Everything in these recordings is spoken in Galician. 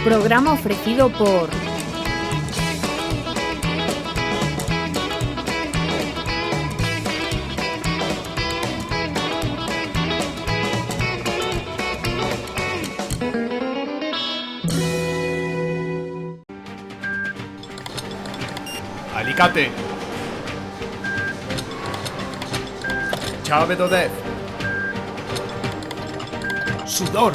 Programa ofrecido por... Alicate. Chave do 10. Sudor.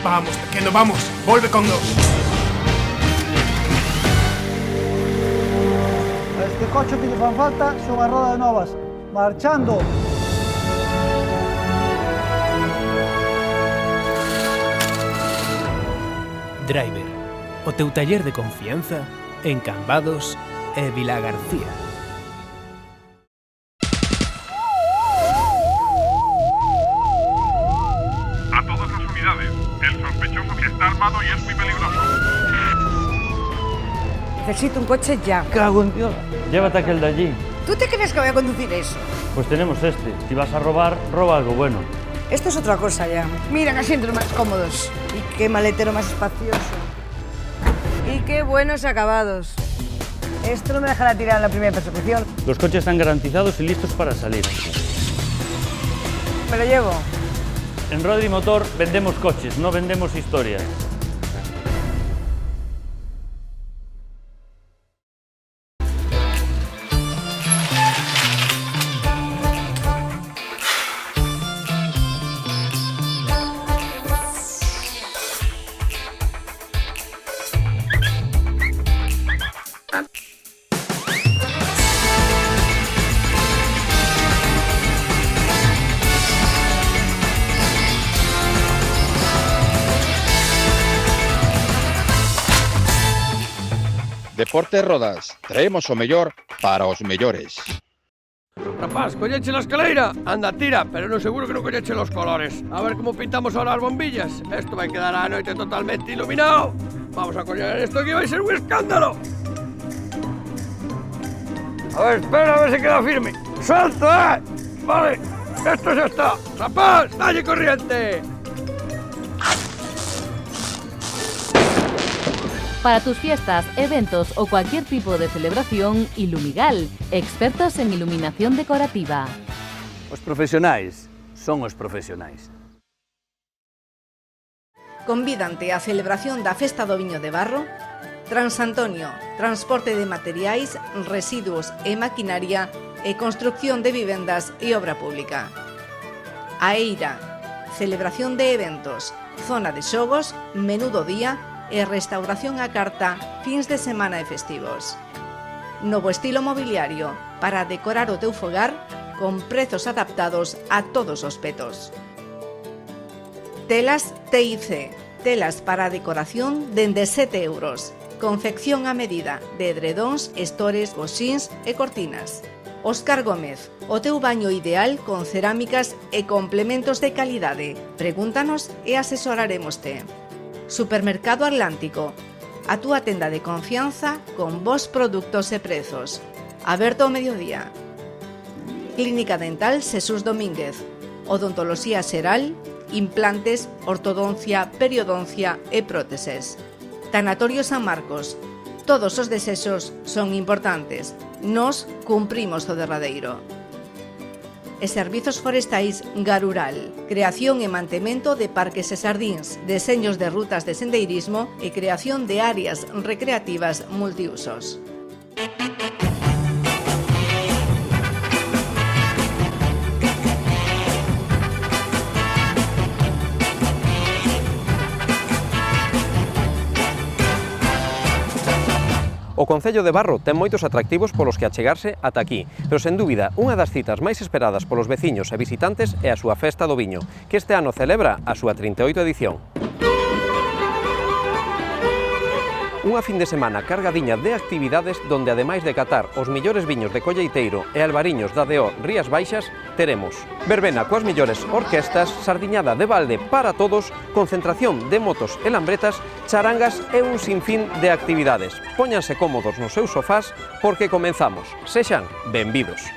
Vamos, pequeno, vamos. Volve con nos. Este coche que lle fan falta son as rodas novas. Marchando. Driver, o teu taller de confianza en Cambados e Vilagarcía. A todas las unidades, el sospechoso que está armado y es muy peligroso. Necesito un coche ya. Cago en Dios. Llévate aquel de allí. ¿Tú te crees que voy a conducir eso? Pues tenemos este. Si vas a robar, roba algo bueno. Esto es otra cosa ya. Mira, qué asientos más cómodos. Y qué maletero más espacioso. Y qué buenos acabados. Esto no me dejará tirar en la primera persecución. Los coches están garantizados y listos para salir. Me lo llevo. En Rodri Motor vendemos coches, no vendemos historias. Deportes Rodas, traemos o mellor para os mellores. Rapaz, colleche la escalera. Anda, tira, pero no seguro que no colleche los colores. A ver cómo pintamos ahora las bombillas. Esto va a quedar a noche totalmente iluminado. Vamos a collar esto que va a ser un escándalo. A ver, espera, a ver si queda firme. ¡Salta! Vale, esto ya está. Rapaz, dalle corriente. Para tus fiestas, eventos o cualquier tipo de celebración, Ilumigal, expertos en iluminación decorativa. Os profesionais son os profesionais. Convídante á celebración da Festa do Viño de Barro, Transantonio, transporte de materiais, residuos e maquinaria e construcción de vivendas e obra pública. A Eira, celebración de eventos, zona de xogos, menú do día e restauración á carta, fins de semana e festivos. Novo estilo mobiliario para decorar o teu fogar con prezos adaptados a todos os petos. Telas TIC, telas para decoración dende 7 euros. Confección a medida de edredóns, estores, coxíns e cortinas. Óscar Gómez, o teu baño ideal con cerámicas e complementos de calidade. Pregúntanos e asesorarémoste. Supermercado Atlántico, a túa tenda de confianza con bons produtos e prezos. Aberto ao mediodía. Clínica Dental Xesús Domínguez, odontoloxía xeral, implantes, ortodoncia, periodoncia e próteses. Tanatorio San Marcos, todos os desexos son importantes. Nos cumprimos o derradeiro. E Servizos Forestais Garural, creación e mantemento de parques e sardíns, deseños de rutas de sendeirismo e creación de áreas recreativas multiusos. O Concello de Barro ten moitos atractivos polos que achegarse ata aquí, pero sen dúbida, unha das citas máis esperadas polos veciños e visitantes é a súa Festa do Viño, que este ano celebra a súa 38ª edición. Unha fin de semana cargadiña de actividades donde, ademais de catar os millores viños de colleiteiro e albariños da DO Rías Baixas, teremos verbena coas millores orquestas, sardiñada de balde para todos, concentración de motos e lambretas, charangas e un sinfín de actividades. Póñanse cómodos nos seus sofás porque comenzamos. Sexan benvidos.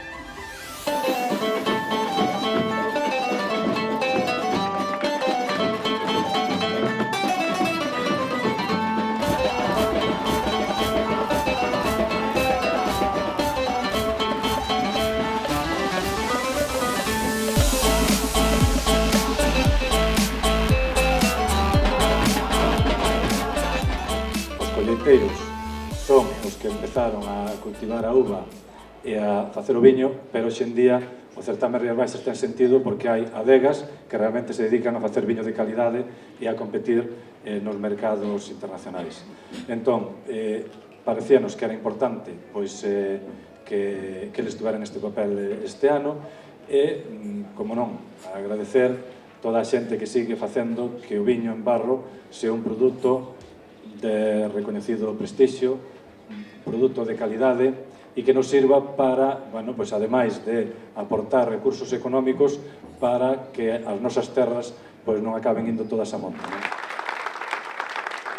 vaqueiros son os que empezaron a cultivar a uva e a facer o viño, pero hoxe en día o certame Rías Baixas ten sentido porque hai adegas que realmente se dedican a facer viño de calidade e a competir nos mercados internacionais. Entón, parecíanos que era importante pois, que eles estuveran neste papel este ano e, como non, agradecer toda a xente que sigue facendo que o viño en barro sea un produto de recoñecido prestixio, produto de calidade e que nos sirva para, bueno, pues, ademais de aportar recursos económicos para que as nosas terras pues, non acaben indo todas a monte.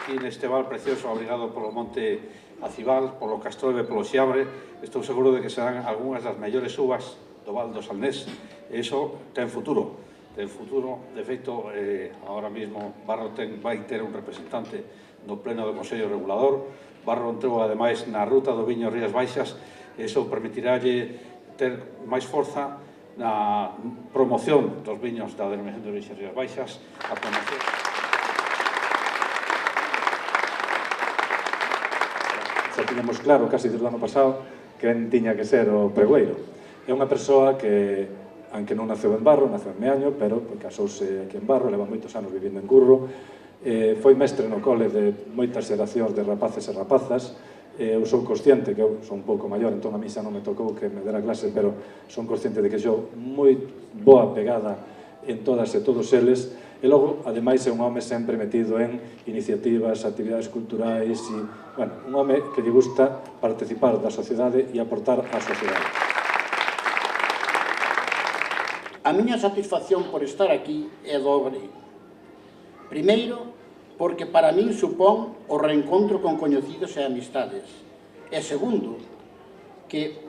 Aquí neste val precioso, obrigado polo monte Acibal, polo Castrove, polo Xiabre, estou seguro de que serán algunhas das mellores uvas do Val do Salnés. E iso ten futuro. Ten futuro, de feito, agora mesmo Barro vai ter un representante no pleno do Consello Regulador. Barro entrou, ademais, na ruta do viño Rías Baixas, e iso permitirálle ter máis forza na promoción dos viños da denominación de orixe Rías Baixas, a promoción... Xa tiñamos claro, casi desde o ano pasado, quen tiña que ser o pregoeiro. É unha persoa que, aunque non naceu en Barro, naceu en Meaño, pero casouse aquí en Barro, leva moitos anos vivindo en Curro, foi mestre no cole de moitas xeracións de rapaces e rapazas. Eu sou consciente que eu son un pouco maior, entón a mí xa non me tocou que me dera clase, pero son consciente de que xo moi boa pegada en todas e todos eles, e logo, ademais, é un home sempre metido en iniciativas, actividades culturais, e, bueno, un home que lle gusta participar da sociedade e aportar á sociedade. A miña satisfacción por estar aquí é dobre. Primeiro, porque para min supón o reencontro con coñecidos e amistades. E segundo, que,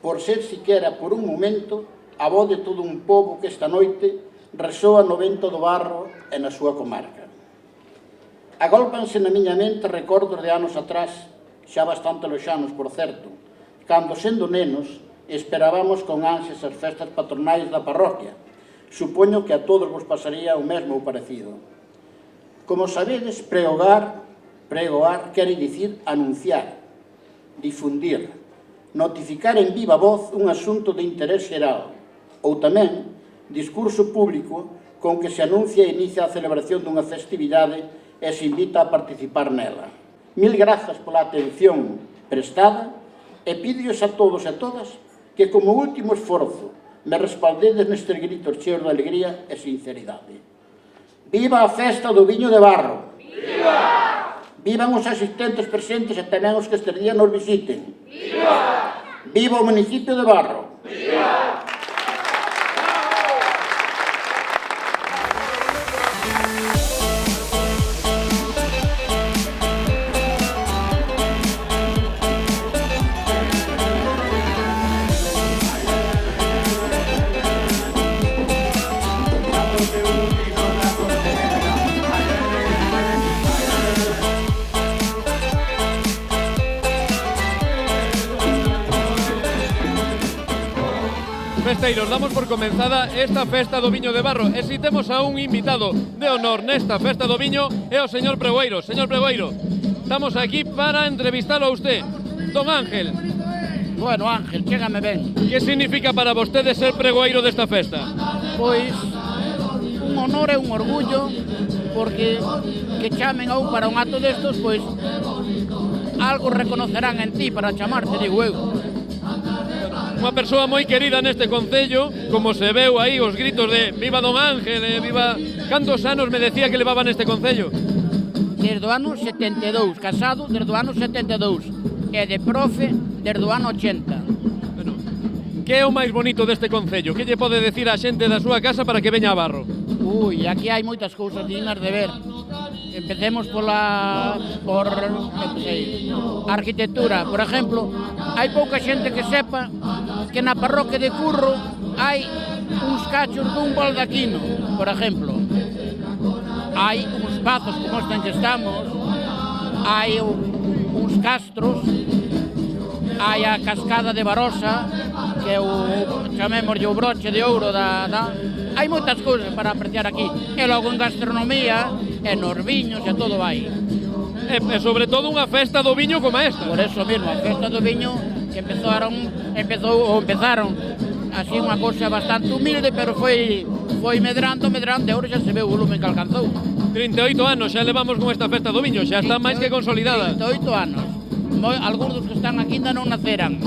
por ser siquera por un momento, a voz de todo un pobo que esta noite resoa no vento do Barro e na súa comarca. Agólpanse na miña mente recordos de anos atrás, xa bastante loxanos, por certo, cando, sendo nenos, esperábamos con ansias as festas patronais da parroquia. Supoño que a todos vos pasaría o mesmo ou parecido. Como sabedes, pregoar quere dicir anunciar, difundir, notificar en viva voz un asunto de interés xeral, ou tamén discurso público con que se anuncia e inicia a celebración dunha festividade e se invita a participar nela. Mil grazas pola atención prestada e pídeos a todos e a todas que, como último esforzo, me respaldedes nestes gritos cheos de alegría e sinceridade. Viva a festa do viño de Barro! Viva! Vivan os asistentes presentes e tamén os que este día nos visiten. Viva! Viva o municipio de Barro! Viva! Festeiros, damos por comenzada esta festa do viño de Barro e si temos a un invitado de honor nesta festa do viño é o señor Pregoeiro. Señor Pregoeiro, estamos aquí para entrevistalo a usted. Don Ángel. Bueno, Ángel, chégame ben. Que significa para vostede ser pregoeiro desta festa? Pois un honor e un orgullo, porque que chamen a un para un acto destos, pois algo reconocerán en ti para chamarte, digo eu. Unha persoa moi querida neste concello, como se veu aí os gritos de viva Don Ángel, viva... Cantos anos me decía que levaba neste concello? Desde o ano 72, casado desde o ano 72, e de profe desde o ano 80. Bueno, que é o máis bonito deste concello? Que lle pode decir a xente da súa casa para que veña a Barro? Ui, aquí hai moitas cousas dignas de ver. Empecemos por arquitectura. Por exemplo, hai pouca xente que sepa que na parroquia de Curro hai uns cachos dun baldaquino, por exemplo. Hai uns pazos como este en que estamos, hai uns castros, hai a cascada de Barosa, que é o, chamémoslle o broche de ouro hai moitas cousas para apreciar aquí. E logo en gastronomía, e nos viños, e todo vai. E sobre todo unha festa do viño como esta. Por eso mesmo, a festa do viño que empezaron así unha cousa bastante humilde, pero foi medrando, e agora xa se ve o volumen que alcanzou. 38 anos xa levamos con esta festa do viño, xa está máis que consolidada. 38 anos. Algúns dos que están aquí ainda non naceran.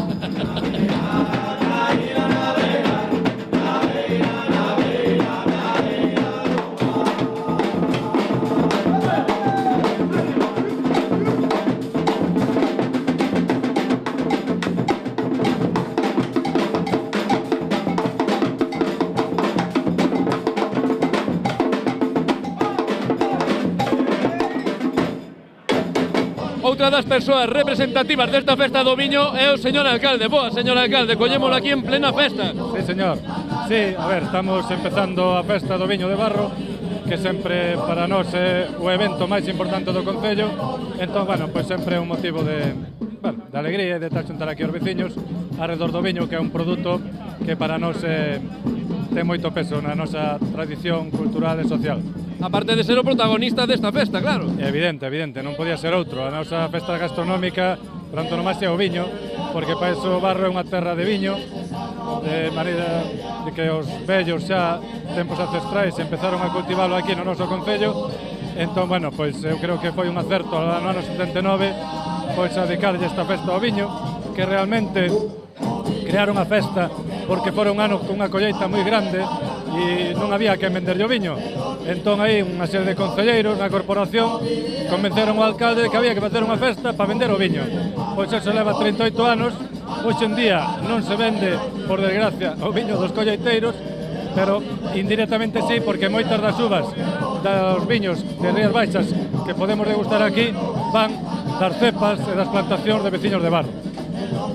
Outra das persoas representativas desta festa do viño é o señor alcalde. Boa, señor alcalde, collémolo aquí en plena festa. Sí, señor. Sí, a ver, estamos empezando a festa do viño de Barro, que sempre para nós é o evento máis importante do concello. Entón, bueno, pois sempre é un motivo de alegría e de estar xuntar aquí os veciños alrededor do viño, que é un produto que para nós ten moito peso na nosa tradición cultural e social. Aparte de ser o protagonista desta festa, claro. Evidente, non podía ser outro. A nosa festa gastronómica, por antonomasia, é o viño, porque para iso Barro é unha terra de viño, de maneira de que os vellos xa, tempos ancestrais, empezaron a cultivalo aquí no noso concello. Entón, bueno, pois eu creo que foi un acerto no ano 79, pois a dedicarlle esta festa ao viño, que realmente crearon a festa porque fora un ano con unha colleita moi grande e non había que venderlle o viño. Entón aí unha serie de concelleiros na corporación convenceron o alcalde de que había que facer unha festa para vender o viño. Pois eso leva 38 anos, hoxe en día non se vende, por desgracia, o viño dos colleiteiros, pero indirectamente sí, porque moitas das uvas dos viños de Rías Baixas que podemos degustar aquí van das cepas e das plantacións de veciños de Barro.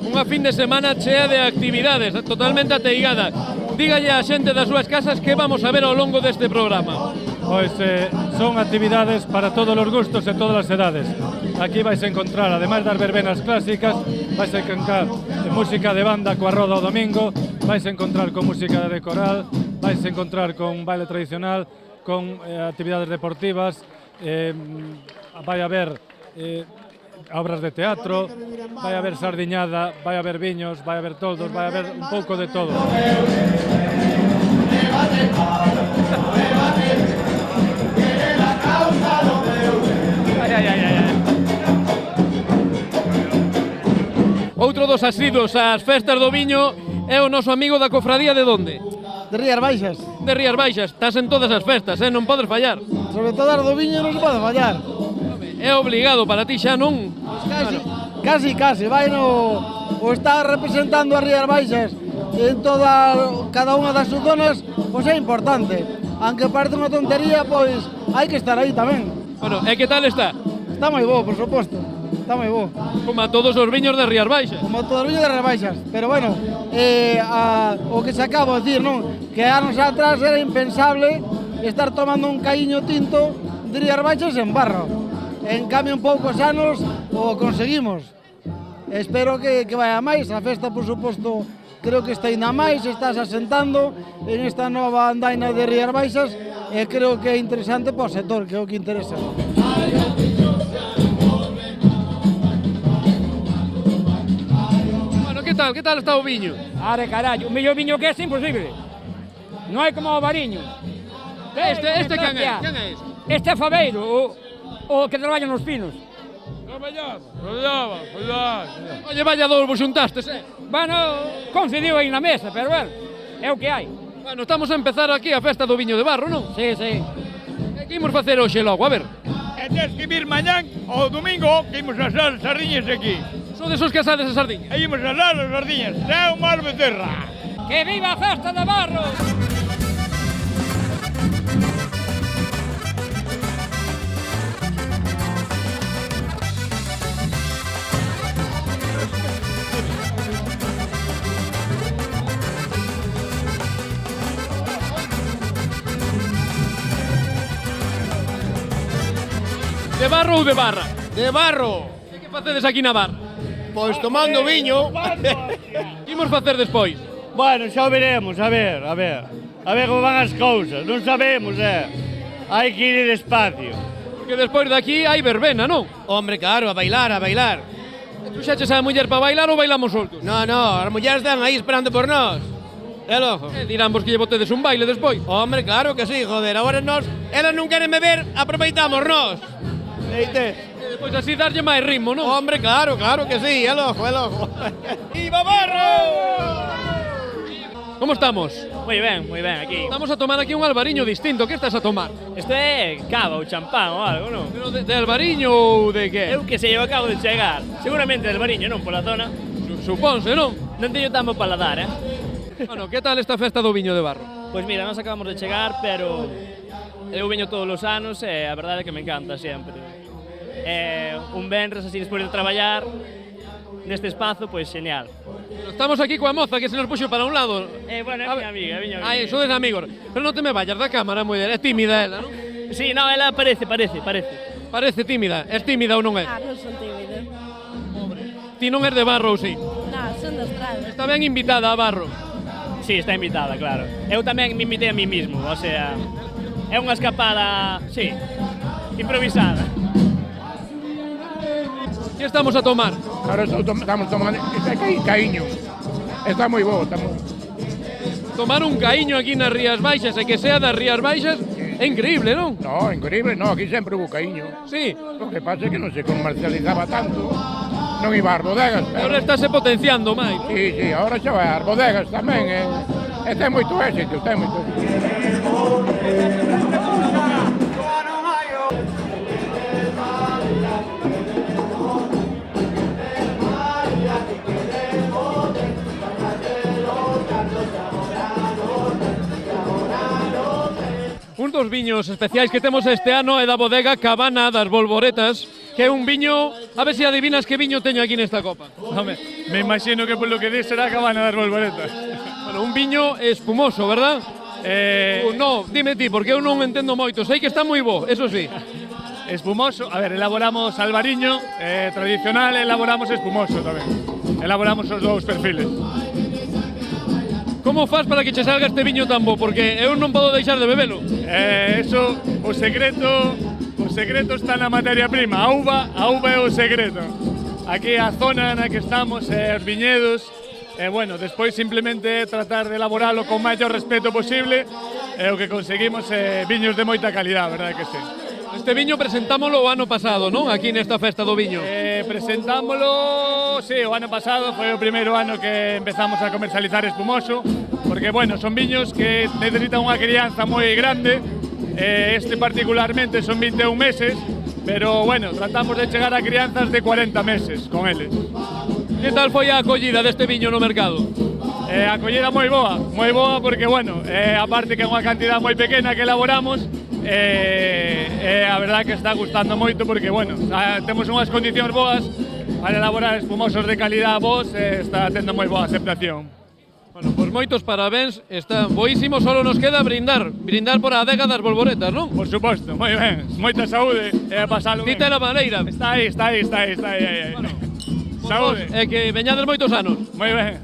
Unha fin de semana chea de actividades, totalmente ateigada. Dígalle a xente das súas casas que vamos a ver ao longo deste programa. Pois son actividades para todos os gustos e todas as edades. Aquí vais a encontrar, ademais das verbenas clásicas, vais a encontrar música de banda coa roda o domingo, vais a encontrar con música de coral, vais a encontrar con baile tradicional, con actividades deportivas, vai a haber obras de teatro, vai a haber sardiñada, vai a haber viños, vai a haber toldos, vai a haber un pouco de todo. Outro dos asiduos ás festas do viño é o noso amigo da cofradía de onde? De Rías Baixas. De Rías Baixas, estás en todas as festas, non podes fallar. Sobre todo as do viño non se pode fallar. É obligado para ti xa, non? Casi, vai o estar representando as Rías Baixas en cada unha das súas zonas, pois é importante. Aunque parece unha tontería, pois hai que estar aí tamén. Bueno, e que tal está? Está moi bo, por suposto. Está moi bo. Como a todos os viños de Rías Baixas. Como a todos os viños de Rías Baixas. Pero bueno, o que se acaba de dicir, non? Que anos atrás era impensable estar tomando un caíño tinto de Rías Baixas en Barro. En cambio, en poucos anos o conseguimos. Espero que vaya máis. A festa, por suposto, creo que está ainda máis, está se asentando en esta nova andaina de Rías Baixas e creo que é interesante para o sector, que é o que interesa. Bueno, que tal está o viño? Are carallo, o mellor viño que é imposible. Non hai como o Variño. Este quen é? Quen é este? Este é Fabeiro, o que traballa nos pinos. Follaba. Oye, vaya dous vos xuntastes, Bueno, coincidiu aí na mesa, pero bueno, é o que hai. Bueno, estamos a empezar aquí a festa do viño de Barro, non? Sí. E que imos facer hoxe logo, a ver? E tens que vir mañán ou domingo que imos asar sardiñas aquí. Son desos que asades as sardiñas? E imos asar as sardiñas, é un mar becerra. Que viva a festa de Barro! De Barro ou de Barra? De Barro. E que facedes aquí na Barra? Pois tomando viño. Que imos facer despois? Bueno, xa o veremos, a ver como van as cousas. Non sabemos, hai que ir despacio. Porque despois de aquí hai verbena, non? Hombre, claro, a bailar, a bailar. Tú xa ches a muller para bailar ou bailamos soltos? No, no, as mulleres están aí esperando por nós. É logo. Dirán vos que lle botedes un baile despois. Hombre, claro que sí, joder. Agora nós, elas non queren me ver, aproveitamos nós. Eite. E despois así darlle máis ritmo, non? Hombre, claro, claro que sí, é logo, é logo. ¡Viva Barro! Como estamos? Moi ben, aquí. Estamos a tomar aquí un albariño distinto. Que estás a tomar? Isto é cava ou champán ou algo, non? Pero de albariño ou de que? Eu que sei, eu acabo de chegar. Seguramente de albariño, non? Pola zona. Supónse, non? Non teño tan bo paladar, Bueno, que tal esta festa do viño de Barro? Pois mira, nós acabamos de chegar, pero eu veño todos os anos e a verdade é que me encanta sempre. Un venres así despois de traballar neste espazo, pois genial. Estamos aquí coa moza que se nos puxo para un lado. Bueno, é miña amiga, é miña amiga. Ai, sodes amigos. Pero non te me vayas da cámara, muller, é tímida ela, non? Sí, non, ela parece. Parece tímida. Es tímida ou non é? Non son tímida. Ti non és de Barro ou si? Non, son de Estrada. Está ben invitada a Barro. Sí, está invitada, claro. Eu tamén me invitei a mí mismo, o sea, é unha escapada, sí, improvisada. Que estamos a tomar? Ahora estamos tomando caíño. Está moi bo, está moi... Tomar un caíño aquí nas Rías Baixas e que sea das Rías Baixas é increíble, non? No, increíble, no, aquí sempre hubo caíño. Sí. O que pasa é que non se comercializaba tanto. Non iba ás bodegas. Agora estáse potenciando máis. Sí, agora xa vai ás bodegas tamén. E ten moito éxito, ten moito éxito. Un dos viños especiais que temos este ano é da bodega Cabana das Bolboretas, que é un viño, a ver se adivinas que viño teño aquí nesta copa. Home, me imagino que polo que dis será Cabana das Bolboretas. Bueno, un viño espumoso, verdad? No, dime ti, porque eu non entendo moito. Sei que está moi bo, eso sí. Espumoso, a ver, elaboramos albariño tradicional, elaboramos espumoso tamén. Elaboramos os dous perfiles. Como faz para que che salga este viño tan bo? Porque eu non podo deixar de bebelo. Eso, o secreto está na materia prima. A uva é o secreto. Aquí a zona na que estamos, os viñedos, bueno, despois simplemente tratar de elaboralo con maior respeto posible, o que conseguimos viños de moita calidad, verdade que sí. Este viño presentámolo o ano pasado, non? Aquí nesta festa do viño. Presentámolo, sí, o ano pasado foi o primeiro ano que empezamos a comercializar espumoso, porque, bueno, son viños que necesitan unha crianza moi grande, este particularmente son 21 meses, pero, bueno, tratamos de chegar a crianzas de 40 meses con eles. Que tal foi a acollida deste viño no mercado? A acollida moi boa porque, bueno, aparte que é unha cantidad moi pequena que elaboramos, a verdade que está gustando moito porque, bueno, temos unhas condicións boas para elaborar espumosos de calidad vos, está tendo moi boa aceptación. Bueno, pois moitos parabéns, está boísimo, solo nos queda brindar por a adega das Bolboretas, non? Por suposto, moi ben, moita saúde e pasalo ben. Dite a maneira. Está aí. Bueno, saúde. E que veñades moitos anos. Moi ben.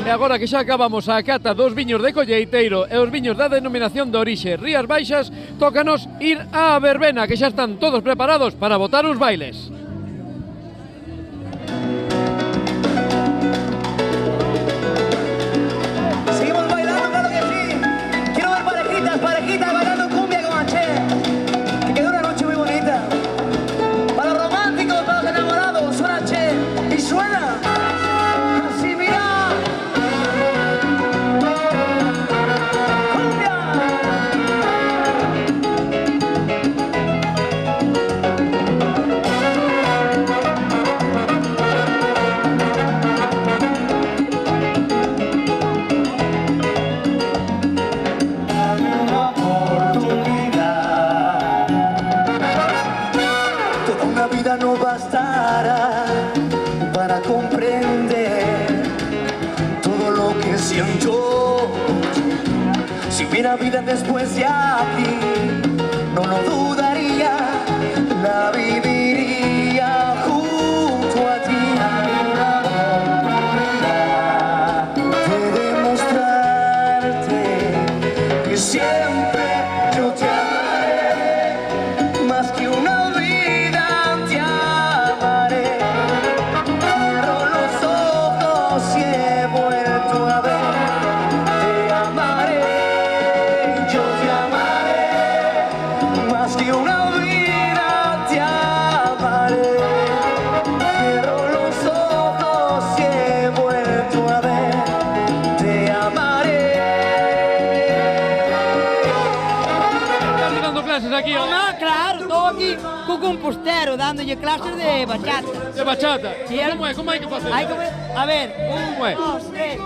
E agora que xa acabamos a cata dos viños de colleiteiro e os viños da denominación de orixe Rías Baixas, tócanos ir á verbena, que xa están todos preparados para botar os bailes. Seguimos bailando, claro que sí. Quiero ver parejitas bailando cumbia con H. Que quedó una noche muy bonita. Para los románticos, para los enamorados, suena H. Y suena así, mira. No bastará para comprender todo lo que siento. Si hubiera vida después de aquí, no lo dudaría, la viviría junto a ti. aquí con compostero dándolle clases de bachata. De bachata? Sí, Como hai que facer? A ver, Como é? 2, 3.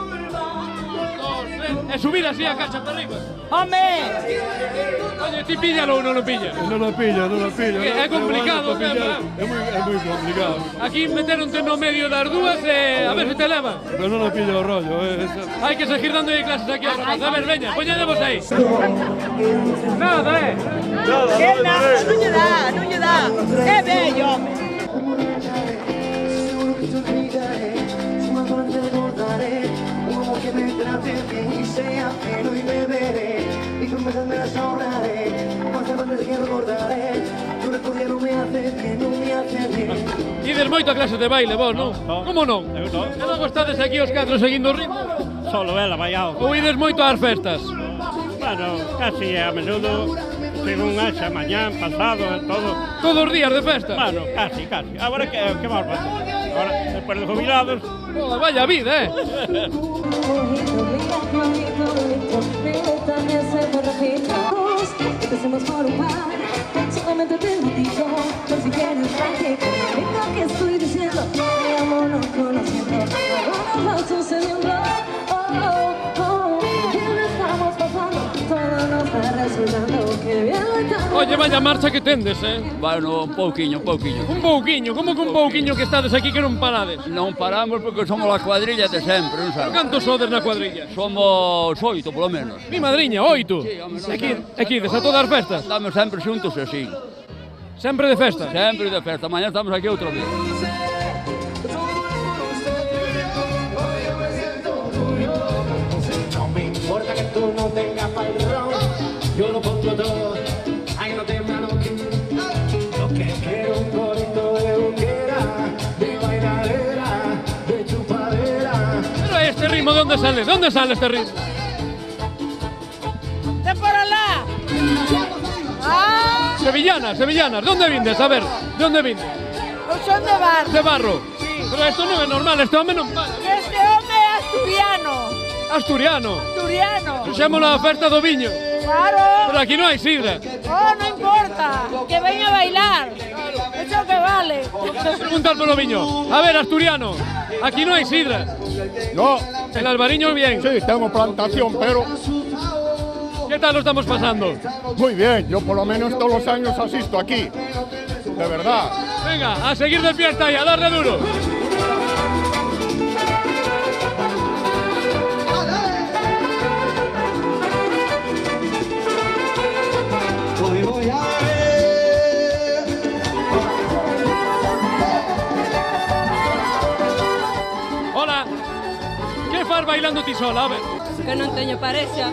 E subir así a cacha para arriba. ¡Home! Oye, ti píllalo ou non lo pillas? Non lo pillo. É complicado, É moi complicado. Aquí meteronte no medio das dúas e a ver se te leva. Pero non lo pillo o rollo. Hai que seguir dando clases aquí a rapaz. A ver, veña, poñadevos aí. Nada, Que nada, non lle dá. É bello, home. Que me trate bien y sea fino y beberé y con mesas me las ahorraré más de que recordaré tu recorrido no me hace bien, no me hace bien. Ides moito a clase de baile, vos, non? Como non? Eu non. E logo estades aquí os catro seguindo o ritmo? Solo ela vai algo. Ou ides moito ás festas? Bueno, casi a menudo, según haxa, mañán, pasado, todo. Todos os días de festa? Bueno, casi. Agora que máis pasa? Agora, despois de jubilados... Oh, vaya vida, Empecemos por un par, solamente te lo digo, por si quieres practicar lo que estoy diciendo, vámonos conociendo, algo nos va sucediendo, ¿qué le estamos pasando? Todo nos está resultando, que bien lo estamos. Oye, vaya marcha que tendes, Bueno, un pouquiño. Un pouquiño? Como que un pouquiño que estades aquí que non parades? Non paramos porque somos a cuadrilla de sempre, non sabes? Cantos sodes na cuadrilla? Somos 8, polo menos. Mi madriña, 8? Sí, home, Aquí, a todas as festas? Estamos sempre xuntos e así. Sempre de festa? Sempre de festa, mañá estamos aquí outra vez. No me importa que tú no tengas padrón, yo lo pongo todo, ay no te mano que lo que quiero un corito de buquera, de bailadera, de chupadera. Pero este ritmo, ¿de dónde sale? ¿De dónde sale este ritmo? ¡De por alá! ¡Ah! Sevillanas, ¿dónde vindes? A ver, ¿de dónde vindes? Pues son de barro. De barro? Sí. Pero esto non é normal, este home non para. Este home é asturiano. Asturiano? Asturiano. Puxémolo a festa do viño. Claro. Pero aquí non hai sidra. Oh, no importa, que veña a bailar. Eso que vale. Preguntar polo viño. A ver, asturiano, aquí non hai sidra. No. El albariño bien. Sí, tengo plantación, pero... ¿Qué tal lo estamos pasando? Muy bien, yo por lo menos todos los años asisto aquí. De verdad. Venga, a seguir de fiesta y a darle duro. Hoy voy a Hola. Que faz bailando ti sola, a ver? Que non teño parexa.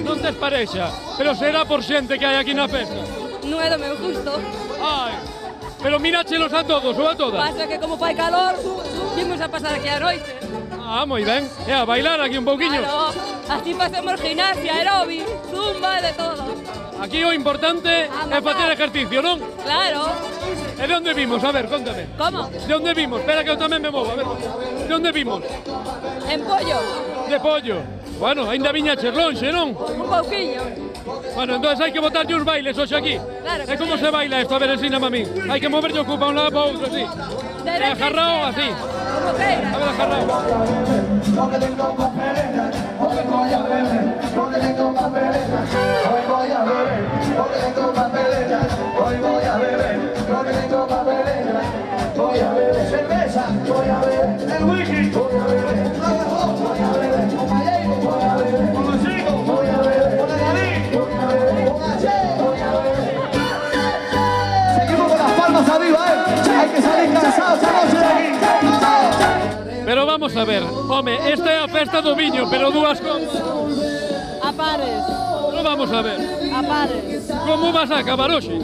Non tes parexa, pero será por xente que hai aquí na festa. Non é do meu gusto. Ai, pero mírachelos a todos ou a todas. Pasa que como fai calor, vimos a pasar aquí a noite. Ah, moi ben. E a bailar aquí un pouquiño. Claro, así facemos gimnasia, aeróbic, zumba, de todo. Aquí o importante é facer exercicio, non? Claro. E de onde vimos? A ver, contame. Como? De onde vimos? Espera que eu tamén me movo, a ver. De onde vimos? En pollo. De pollo. Bueno, ainda viñaches lonxe, non? Un pouquiño. Bueno, entonces hai que botarlle uns bailes hoxe aquí. Claro que E como sí. se baila isto? A ver, ensíname a mí. Hai que moverlle o cu pa un lado pa outro, así. E agarrao así. Como queiras. A ver, agarrao. porque tengo papeleta, porque voy a beber, porque tengo papeleta, hoy voy a beber, porque tengo papeleta, hoy voy a beber, porque tengo papeleta, voy a beber cerveza, voy a beber el whisky, voy a beber, voy a beber, con Vallejo, voy a beber, con los chicos, voy a beber, con David, voy a beber, con H, voy a beber. Seguimos con las palmas arriba, hay que salir cansados esta noche de aquí. Pero vamos a ver, home, esta é a festa do viño, pero dúas copas. A pares. Pero vamos a ver, A pares. como vas a acabar hoxe?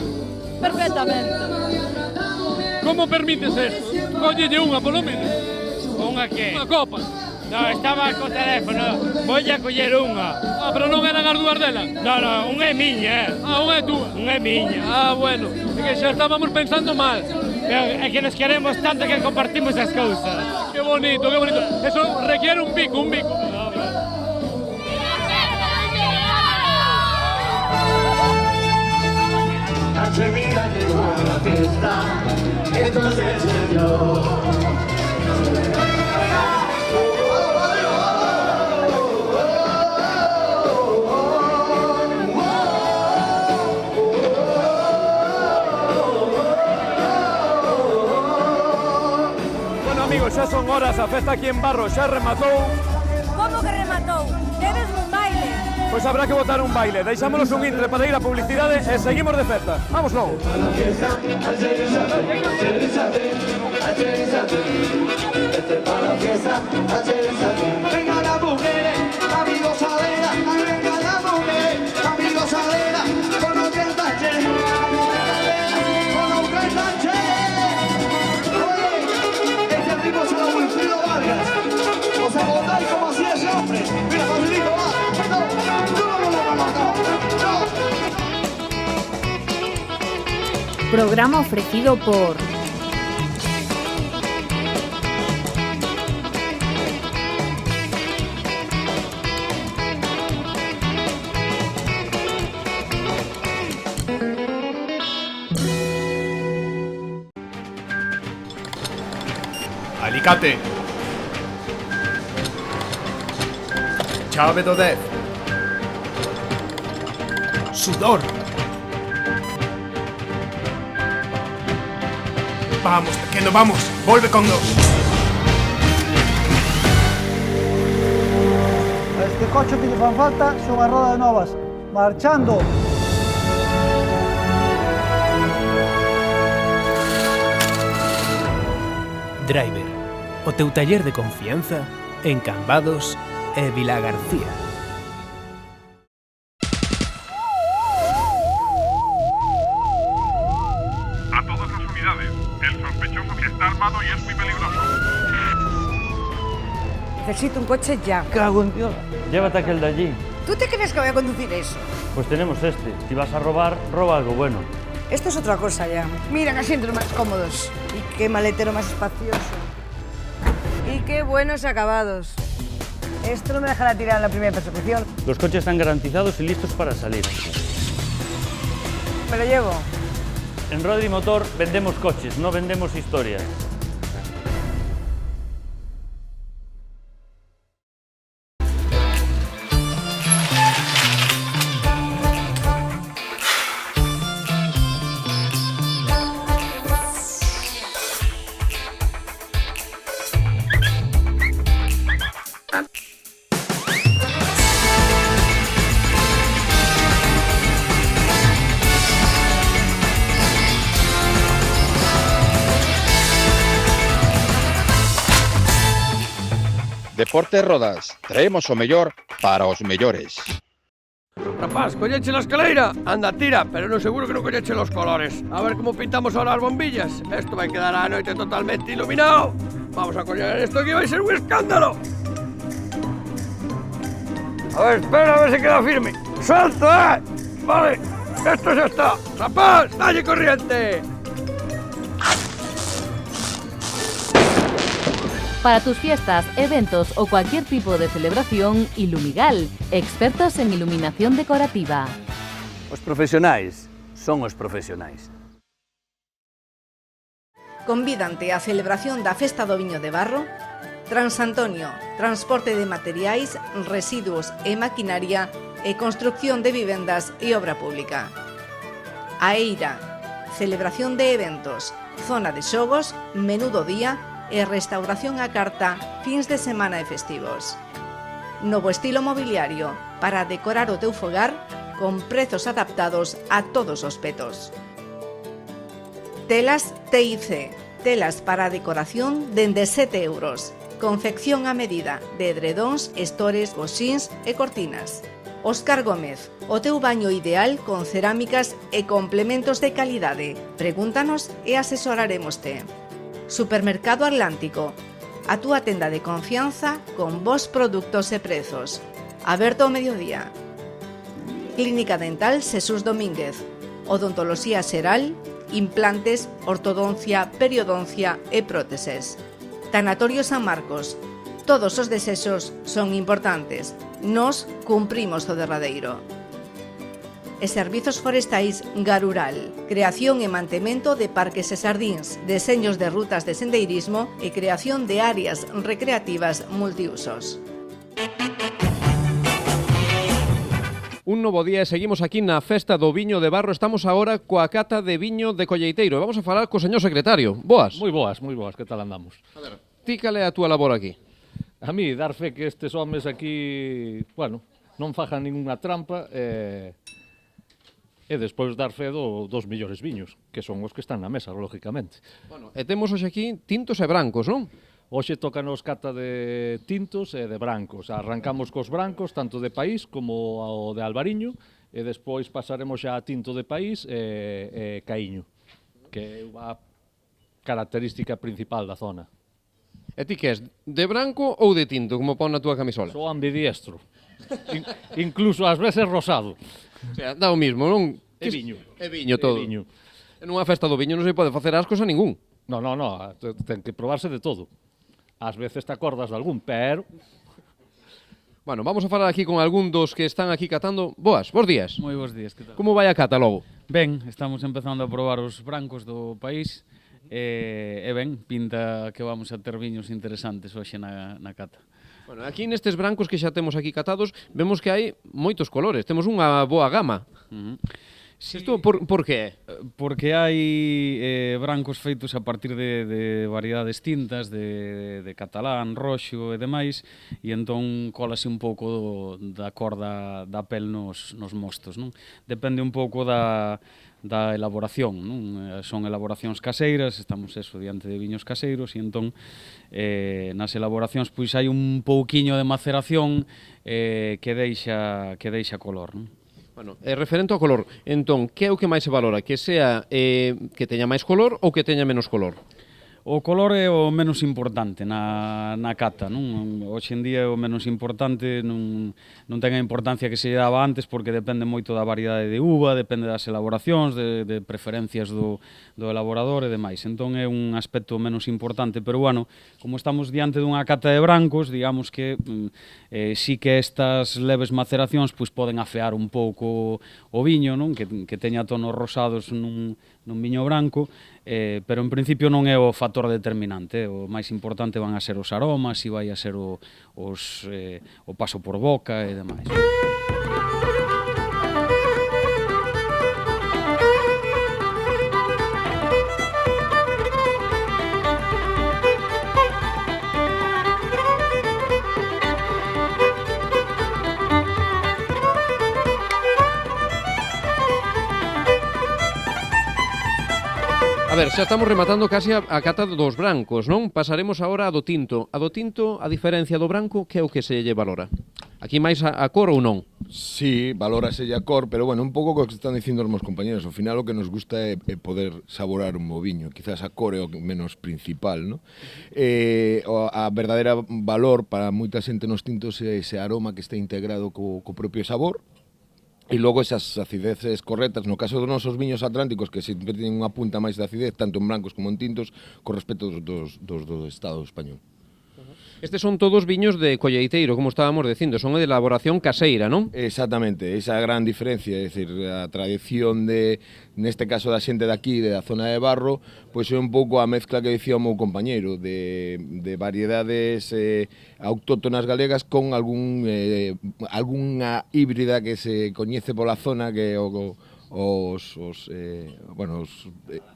Perfectamente. Como permites esto? Cóllelle unha, polo menos. Unha que? Unha copa. No, estaba co teléfono, vou a coller unha. Ah, pero non eran as dúas dela? No, unha é miña. Ah, unha é túa? Unha é miña. Ah, bueno, é que xa estábamos pensando mal. Pero é que nos queremos tanto que compartimos as cousas. Qué bonito, qué bonito. Eso requiere un bico, un bico. noche mira llegó la fiesta, entonces yo. Bueno amigos, xa son horas, a festa aquí en Barro xa rematou. Como que rematou? Tedes un baile. Pois habrá que botar un baile, deixámonos un intre para ir a publicidade e seguimos de festa. Vamos logo. Venga las mujeres, amigos Adela, venga las mujeres, amigos Adela, con lo que está che, con lo que está che. Oye, este ritmo se lo Wilfrido Vargas, os acordáis como hacía ese hombre. Mira, Joselito, va, no. Programa ofrecido por Alicate. Chave do 10. Sudor. Vamos, pequeno, vamos. Volve con nos. Este coche que lle fan falta son as rodas novas. Marchando. Driver, o teu taller de confianza en Cambados e Vilagarcía. A todas las unidades, el sospechoso que está armado y es muy peligroso. Necesito un coche ya. Cago en Dios. Llévate aquel de allí. ¿Tú te crees que voy a conducir eso? Pues tenemos este. Si vas a robar, roba algo bueno. Esto es otra cosa ya. Mira, qué asientos más cómodos. Y qué maletero más espacioso. Y qué buenos acabados. Esto no me dejará tirar en la primera persecución. Los coches están garantizados y listos para salir. Me lo llevo. En Rodri Motor vendemos coches, no vendemos historias. Deportes Rodas, traemos o mellor para os mellores. Rapaz, colleche la escalera. Anda, tira, pero no seguro que no colleche los colores. A ver cómo pintamos ahora las bombillas. Esto va a quedar a noite totalmente iluminado. Vamos a collar esto que va a ser un escándalo. A ver, espera, a ver si queda firme. ¡Salta! Vale, esto ya está. Rapaz, dalle corriente. Para tus fiestas, eventos o cualquier tipo de celebración, Ilumigal, expertos en iluminación decorativa. Os profesionais son os profesionais. Convídante á celebración da Festa do Viño de Barro, Transantonio, transporte de materiais, residuos e maquinaria e construcción de vivendas e obra pública. A Eira, celebración de eventos, zona de xogos, menú do día e restauración á carta, fins de semana e festivos. Novo estilo mobiliario para decorar o teu fogar con prezos adaptados a todos os petos. Telas TIC, telas para decoración dende 7 euros. Confección a medida de edredóns, estores, coxíns e cortinas. Óscar Gómez, o teu baño ideal con cerámicas e complementos de calidade. Pregúntanos e asesoraremoste. Supermercado Atlántico, a túa tenda de confianza con bons produtos e prezos. Aberto ao mediodía. Clínica Dental Xesús Domínguez, odontoloxía xeral, implantes, ortodoncia, periodoncia e próteses. Tanatorio San Marcos, todos os desexos son importantes. Nos cumprimos o derradeiro. e Servizos Forestais Garural. Creación e mantemento de parques e sardíns, deseños de rutas de sendeirismo e creación de áreas recreativas multiusos. Un novo día e seguimos aquí na Festa do Viño de Barro. Estamos agora coa cata de viño de colleiteiro. Vamos a falar co señor secretario. Boas. Moi boas, que tal andamos? A ver, ti cal é a túa labor aquí? A mí, dar fe que estes homes aquí, bueno, non fajan ninguna trampa e despois dar fe dos millores viños, que son os que están na mesa, lógicamente. Bueno, e temos hoxe aquí tintos e brancos, non? Hoxe tocanos cata de tintos e de brancos. Arrancamos cos brancos, tanto de país como o de Albariño, e despois pasaremos xa a tinto de país e caíño, que é a característica principal da zona. E ti que és, de branco ou de tinto, como pon na túa camisola? Sou ambidiestro, incluso ás veces rosado. O sea, dá o mismo, non? É viño. É viño todo. É viño. En unha festa do viño non se pode facer ascos a ningún. No, ten que probarse de todo. Ás veces te acordas de algún, pero... Bueno, vamos a falar aquí con algún dos que están aquí catando. Boas, bons días. Moi bons días, que tal? Como vai a cata logo? Ben, estamos empezando a probar os brancos do país e ben, pinta que vamos a ter viños interesantes hoxe na cata. Bueno, aquí nestes brancos que xa temos aquí catados, vemos que hai moitos colores, temos unha boa gama. Isto por que é? Porque hai brancos feitos a partir de variedades tintas, de catalán, roxo e demais, e entón colase un pouco da cor da pel nos mostos, non? Depende un pouco da elaboración, non? Son elaboracións caseiras, estamos diante de viños caseiros, e entón nas elaboracións pois hai un pouquiño de maceración que deixa color, non? Bueno, referente ao color, entón, que é o que máis se valora? Que sea que teña máis color ou que teña menos color? O color é o menos importante na cata, non? Hoxe en día é o menos importante, non ten a importancia que se daba antes porque depende moito da variedade de uva, depende das elaboracións, de preferencias do elaborador e demais. Entón é un aspecto menos importante, pero bueno, como estamos diante dunha cata de brancos, digamos que sí que estas leves maceracións pois poden afear un pouco o viño, non? Que teña tonos rosados nun viño branco, pero en principio non é o factor determinante. O máis importante van a ser os aromas, e vai a ser o paso por boca e demais. A ver, xa estamos rematando casi a cata dos brancos, non? Pasaremos agora a do tinto. A do tinto, a diferencia do branco, que é o que se lle valora? Aquí máis a cor ou non? Sí, valórase a cor, pero bueno, un pouco co que están dicindo os meus compañeros. Ao final o que nos gusta é poder saborar un bo viño. Quizás a cor é o menos principal, non? A verdadeira valor para moita xente nos tintos é ese aroma que está integrado co propio sabor. E logo esas acideces correctas, no caso dos nosos viños atlánticos, que sempre teñen unha punta máis de acidez, tanto en blancos como en tintos, con respecto do Estado español. Estes son todos viños de colleiteiro, como estábamos dicindo, son de elaboración caseira, non? Exactamente, esa gran diferencia, é dicir, a tradición neste caso da xente daqui, da zona de Barro, pois é un pouco a mezcla que dicía o meu compañeiro, de variedades autóctonas galegas con algunha híbrida que se coñece pola zona, que é os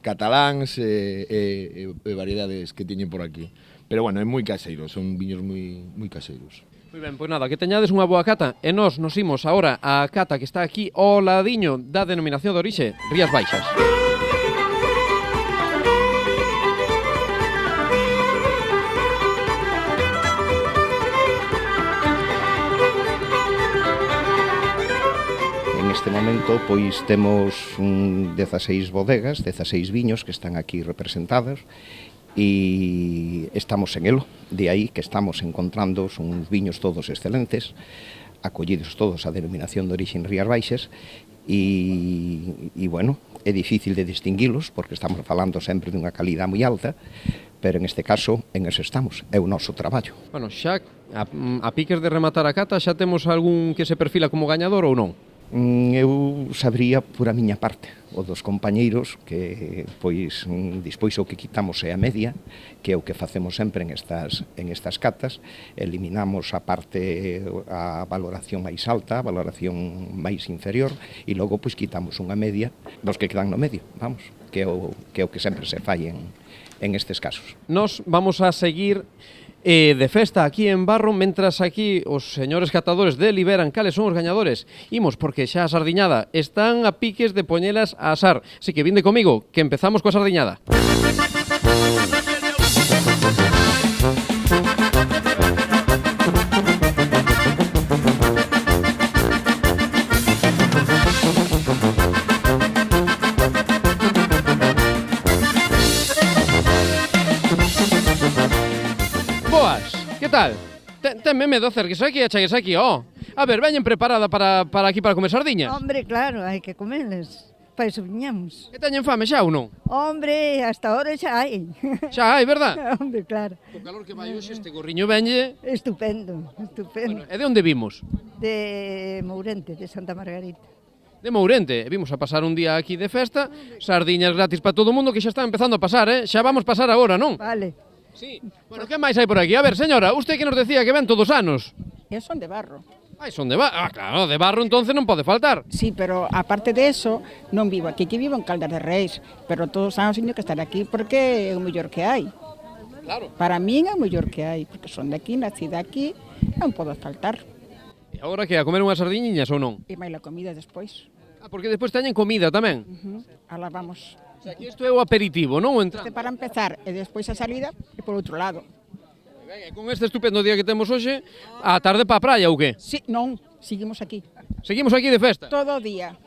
cataláns e variedades que teñen por aquí. Pero bueno, é moi caseiro, son viños moi caseiros. Moi ben, pois nada, que teñades unha boa cata e nós nos imos agora a cata que está aquí ao ladiño da denominación de orixe Rías Baixas. Neste momento, pois, temos 16 bodegas, 16 viños que están aquí representados e estamos en elo, de aí que estamos encontrando uns viños todos excelentes, acollidos todos a denominación de orixe Rías Baixas e bueno, é difícil de distinguilos porque estamos falando sempre dunha calidad moi alta, pero en este caso en eso estamos, é o noso traballo. Bueno, xa a piques de rematar a cata, xa temos algún que se perfila como gañador ou non? Eu sabría por a miña parte, o dos compañeiros, que pois dispois o que quitamos é a media, que é o que facemos sempre en estas catas, eliminamos a parte, a valoración máis alta, a valoración máis inferior, e logo pois quitamos unha media dos que quedan no medio, vamos, que é o que sempre se fai en estes casos. Nos vamos a seguir de festa aquí en Barro, mentras aquí os señores catadores deliberan cales son os gañadores. Imos, porque xa a sardiñada están a piques de poñelas a asar. Así que vinde comigo, que empezamos coa sardiñada. Que tal? Tenme medo, acérquese aquí e acheguese aquí, ó. A ver, veñen preparada para aquí para comer sardiñas? Hombre, claro, hai que comelas. Para iso viñamos. Que teñen fame xa ou non? Hombre, hasta ahora xa hai. Xa hai, verdad? Hombre, claro. O calor que vai hoxe, este gorriño veñe... Estupendo, estupendo. Bueno, e de onde vimos? De Mourente, de Santa Margarita. De Mourente, vimos a pasar un día aquí de festa, sardiñas gratis para todo o mundo, que xa está empezando a pasar, Xa vamos pasar agora, non? Vale. Sí. Bueno, que máis hai por aquí? A ver, señora, usted que nos decía que ven todos os anos. Eu son de Barro. Ai, son de Barro. Ah, claro, de Barro entonces non pode faltar. Sí, pero aparte de eso, non vivo aquí, que vivo en Caldas de Reis, pero todos os anos teño que estar aquí porque é o mellor que hai. Claro. Para min é o mellor que hai, porque son de aquí, nacida aquí, non podo faltar. E agora que a comer unhas sardiñiñas ou non? E máis a comida despois. Ah, porque despois teñen comida tamén. Alá vamos. O sea, que isto é o aperitivo, non? Este para empezar e despois a salida e por outro lado. E con este estupendo día que temos hoxe, a tarde para a praia ou que? Sí, non, seguimos aquí. Seguimos aquí de festa? Todo o día.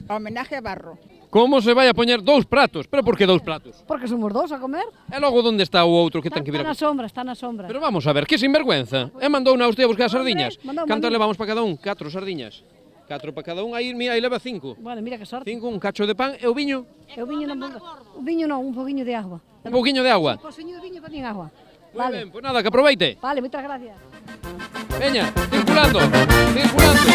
Homenaje a Barro. Como se vai a poñer 2 pratos? Pero por que 2 platos? Porque somos 2 a comer. E logo onde está o outro que ten que vir Está a... na sombra. Pero vamos a ver, que sinvergüenza. E mandou na usted a buscar sardiñas. mandou. Cantas levamos para cada un? 4 sardiñas. 4 para cada un, aí leva 5. Vale, mira que sorte. 5, un cacho de pan e o viño? E o viño non, un poquinho de agua. Un poquinho de agua? Un poquinho de viño tamén agua. Muy vale. ben, pues nada, que aproveite. Vale, moitas gracias. Veña, circulando, circulando.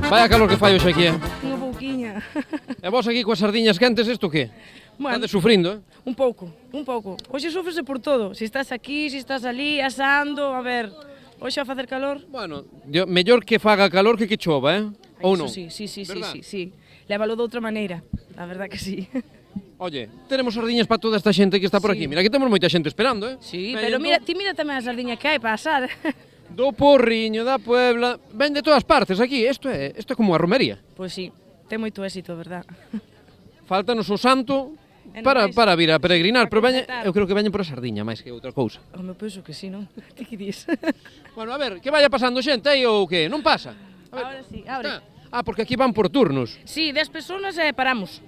Vaya calor que fai hoxe aquí, Un pouquiño. E vos aquí coas sardiñas quentes, isto que? Bueno, Estades sufrindo, Un pouco. Hoxe sufrese por todo. Se estás aquí, se estás ali, asando, a ver... Hoxe a facer calor. Bueno, mellor que faga calor que chova, Ou non? Sí. Lévalo de outra maneira. A verdad que sí. Oye, tenemos sardiñas para toda esta xente que está por aquí. Mira, que temos moita xente esperando, Sí, pero mira, ti mira tamén a sardiña que hai para asar. Do Porriño, da Puebla, ven de todas partes aquí. Isto é como a romería. Pois sí, ten moito éxito, verdad. Faltanos o santo para vir a peregrinar, pero eu creo que veñen por a sardiña máis que outra cousa. Home, penso que sí, non? Ti que dis? Bueno, a ver, que vaya pasando xente aí ou que? Non pasa? Ahora sí, ahora. Ah, porque aquí van por turnos. Sí, 10 personas e paramos.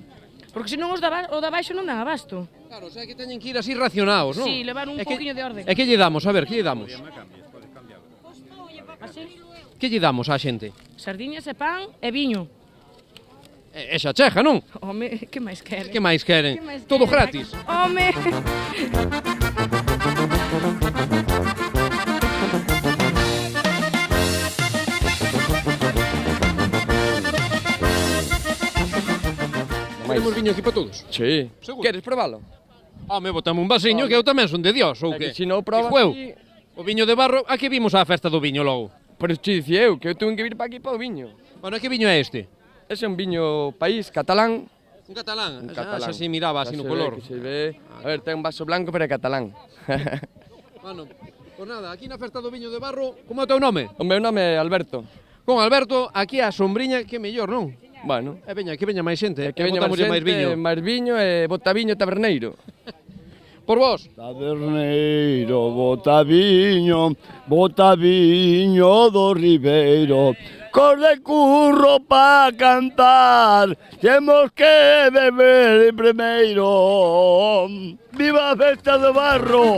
Porque senón o da baixo non dan abasto. Claro, o sea que teñen que ir así racionados, non? Sí, levar un poquinho de orden. E que lle damos? A ver, que lle damos? Así? Que lle damos á xente? Sardiñas e pan e viño. E xa chega, non? Home, que máis queren? Que máis queren? Todo gratis. Home! Temos viño aquí para todos? Sí. Seguro? Queres probalo? Home, botame un vasiño que eu tamén son de Dios, ou que? Se non probas aquí... O viño de Barro, a que vimos á festa do viño logo? Pero te dicía eu, que eu tengo que vir para aquí para o viño. Bueno, que viño é este? Ese é un viño país catalán. Un catalán? Un catalán. Xa se miraba así no color. Se ve. A ver, ten un vaso blanco, pero é catalán. Bueno, pues nada, aquí na festa do viño de Barro, como é o teu nome? O meu nome é Alberto. Con Alberto, aquí a sombriña, que mellor, non? Bueno. E veña, que veña máis xente, que veña máis viño. máis viño e botaviño taberneiro. Por vos. Taberneiro, botaviño do Ribeiro. Cor de curro pa cantar, temos que beber primeiro. Viva a festa do Barro!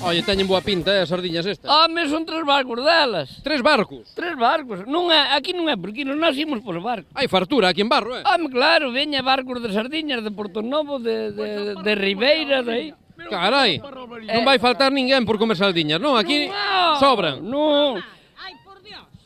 Oye, teñen boa pinta, as sardiñas estas. Home, son 3 barcos delas. 3 barcos? 3 barcos. Non é, aquí non é por quilo, nós imos por barco. Hai fartura aquí en Barro, Home, claro, veña barcos de sardiñas de Porto Novo, de Ribeira, de aí. Carai, non vai faltar ninguén por comer sardiñas, non? Aquí sobran. Non.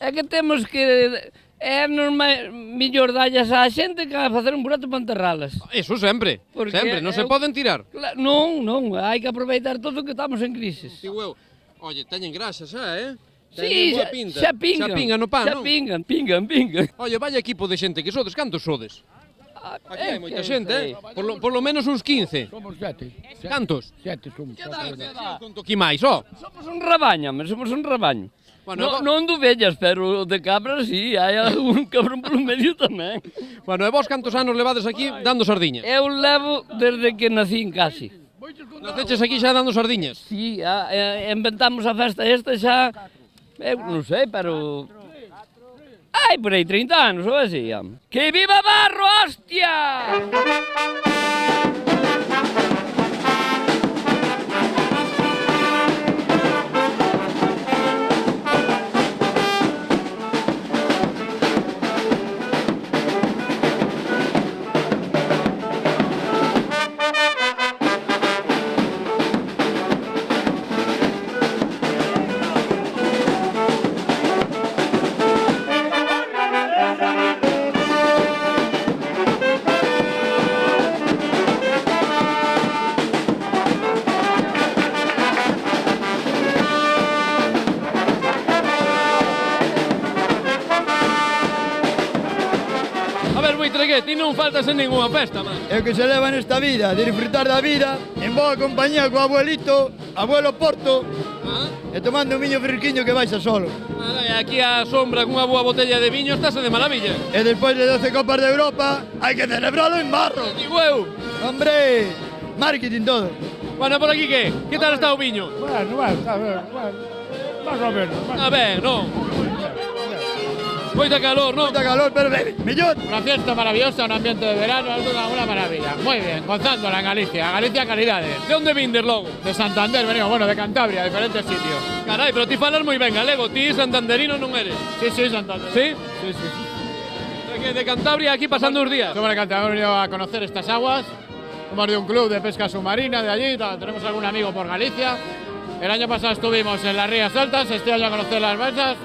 É que temos que... É mellor dallas á xente que a facer un burato para enterralas. Eso sempre, sempre, non se poden tirar. Non, hai que aproveitar todo que estamos en crisis. Digo eu, oye, teñen graxas, Sí, boa pinta. xa pingan. Xa pingan no pan, xa non? pingan. Oye, vaya equipo de xente que sodes, cantos sodes? Aquí hai moita que xente, Por lo menos uns 15. Somos 7. Cantos? 7 somos. Conto aquí máis, ó. Somos un rabaño, somos un rabaño. Bueno, non de ovellas, pero de cabras sí, hai algún cabrón polo medio tamén. Bueno, e vos cantos anos levades aquí dando sardiñas? Eu levo desde que nací en casi. Naceches aquí xa dando sardiñas? Sí, inventamos a festa esta xa, eu non sei, pero... Ai, por aí 30 anos ou así, Que viva Barro, hostia! Ti non faltas en ninguna festa, man. É o que se leva nesta vida, de disfrutar da vida, en boa compañía co abuelito, abuelo Porto, e tomando un viño fresquiño que baixa solo. Aquí a sombra cunha boa botella de viño estase de maravilla. E despois de 12 Copas de Europa, hai que celebralo en Barro. Digo eu. Hombre, marketing todo. Bueno, por aquí que? Que tal está o viño? Bueno, está ben, más o menos. A ver, non. Moita calor, ¿no? Moita calor, pero mellor. Una fiesta maravillosa, un ambiente de verano, es una maravilla. Muy bien, gozándola en Galicia. Galicia calidades. De onde vindes logo? De Santander, venimos, bueno, de Cantabria, diferentes sitios. Carai, pero ti falas moi ben galego, ti santanderino non eres. Sí, Santander. ¿Sí? Sí. De Cantabria aquí pasando os días. Somos de Cantabria, hemos venido a conocer estas aguas. Somos de un club de pesca submarina de allí, tenemos algún amigo por Galicia. El año pasado estuvimos en las Rías Altas, este año a conocer las Balsas.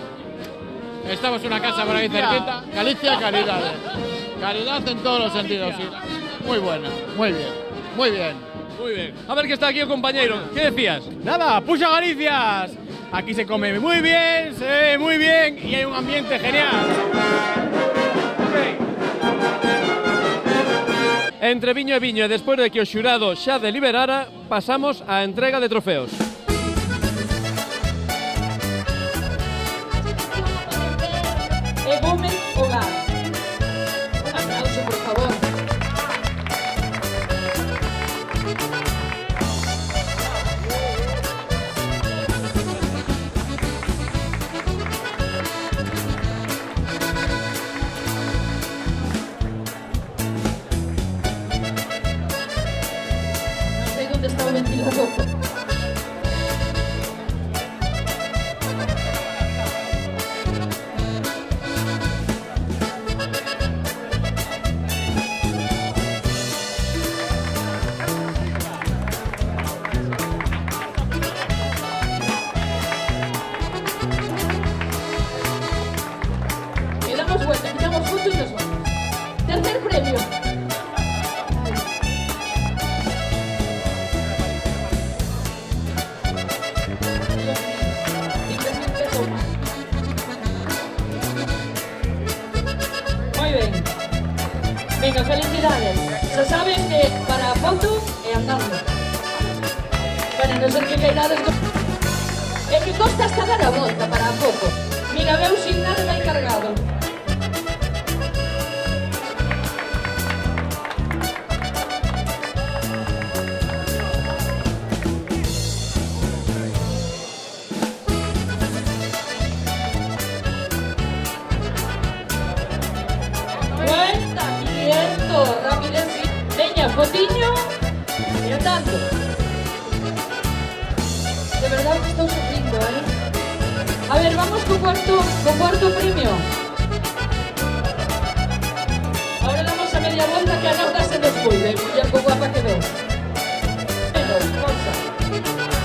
Estamos en una casa por ahí cerquita. Galicia, calidades. Calidad en todos los sentidos, sí. Muy buena, muy bien, muy bien. Muy bien. A ver que está aquí el compañero. ¿Qué decías? Nada, puxa Galicias. Aquí se come muy bien, se ve muy bien y hay un ambiente genial. Entre viño e viño e despois de que o xurado xa deliberara, pasamos á entrega de trofeos. E Gómez Hogar. Un aplauso, por favor. No sé dónde está el ventilador. Y damos vuelta, quitamos foto y nos vamos. Tercer premio. Muy bien. Venga, felicidades. Se saben que para a foto é andando. Bueno, non sei que queirades... É que costa hasta dar a volta para a foto. Mira, veu sin nada vai cargado. Rapidez, veña, fotiño e andando. de verdad que estou sufrindo, A ver, vamos co cuarto premio. Ahora damos a media volta que a nota se descuide, muller co guapa que ves. Forza.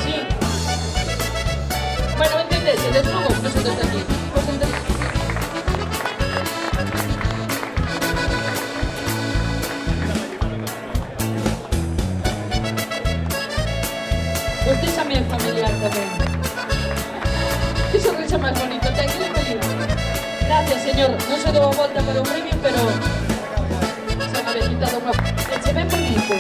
Sí. Bueno, entendese, desnudo, no son desde aquí. Pues entendese. Pues déxame familiar tamén. Que sonrisa máis bonita, ten que pedir. Gracias, señor. Non se dou a volta para o premio, pero se me había quitado unha... Eche ben bonito.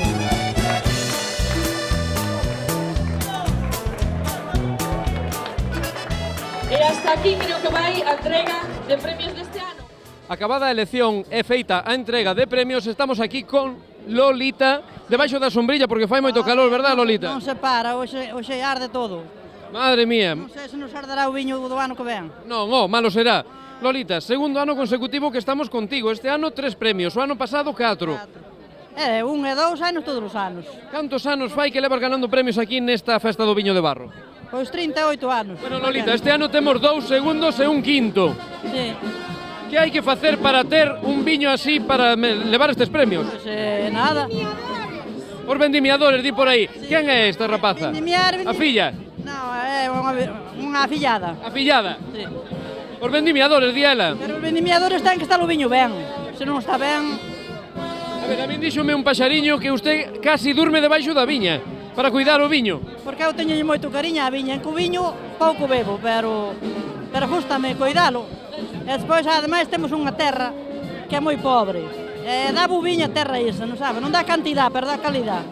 E hasta aquí creo que vai a entrega de premios deste ano. Acabada a elección e feita a entrega de premios, estamos aquí con Lolita, debaixo da sombrilla, porque fai moito calor, verdad, Lolita? Non se para, hoxe arde todo. Madre mía. Non sei se nos arderá o viño do ano que ven. Non, malo será. Lolita, segundo ano consecutivo que estamos contigo. Este ano 3 premios, o ano pasado 4. 1 e 2 anos todos os anos. Cantos anos fai que levas ganando premios aquí nesta festa do viño de barro? Pois 38 anos. Bueno, Lolita, este ano temos 2 segundos e un quinto. Sí. Que hai que facer para ter un viño así para levar estes premios? Pois nada. Os vendimiadores, di por aí. Quen é esta rapaza? A filla? Non, é unha fillada. A fillada? Sí. Os vendimiadores, di ela. Pero os vendimiadores ten que estar o viño ben. Se non está ben... A ver, a min díxome un paxariño que usted casi durme debaixo da viña para cuidar o viño. Porque eu teño moito cariño á viña, en que o viño pouco bebo, pero gústame cuidalo. E despois, ademais, temos unha terra que é moi pobre. Dá bo viño a terra esa, non sabe? Non dá cantidad, pero dá calidad.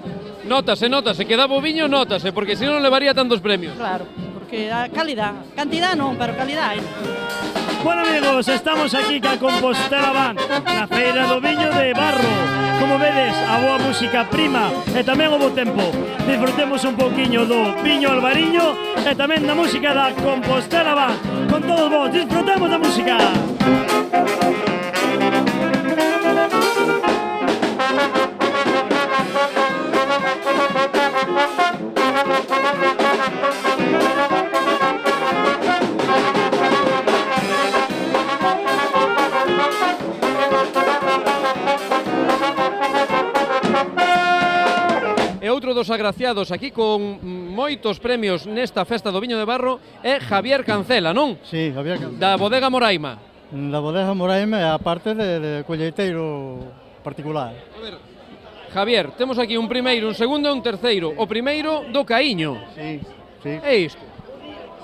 Notase, que dá bo viño, notase, porque se non levaría tantos premios. Claro, porque dá calidad. Cantidad non, pero calidad. Bueno, amigos, estamos aquí ca Compostela Band, na feira do viño de barro. Como vedes, a boa música prima e tamén o bo tempo. Disfrutemos un pouquiño do viño albariño e tamén da música da Compostela Band. Con todos vos, disfrutemos da música. E outro dos agraciados aquí con moitos premios nesta festa do viño de barro é Javier Cancela, non? Sí, Javier Cancela. Da Bodega Moraima. Da Bodega Moraima é a parte de colleiteiro particular. A ver, Javier, temos aquí un primeiro, un segundo e un terceiro. O primeiro do Caíño. Sí, sí. É isto?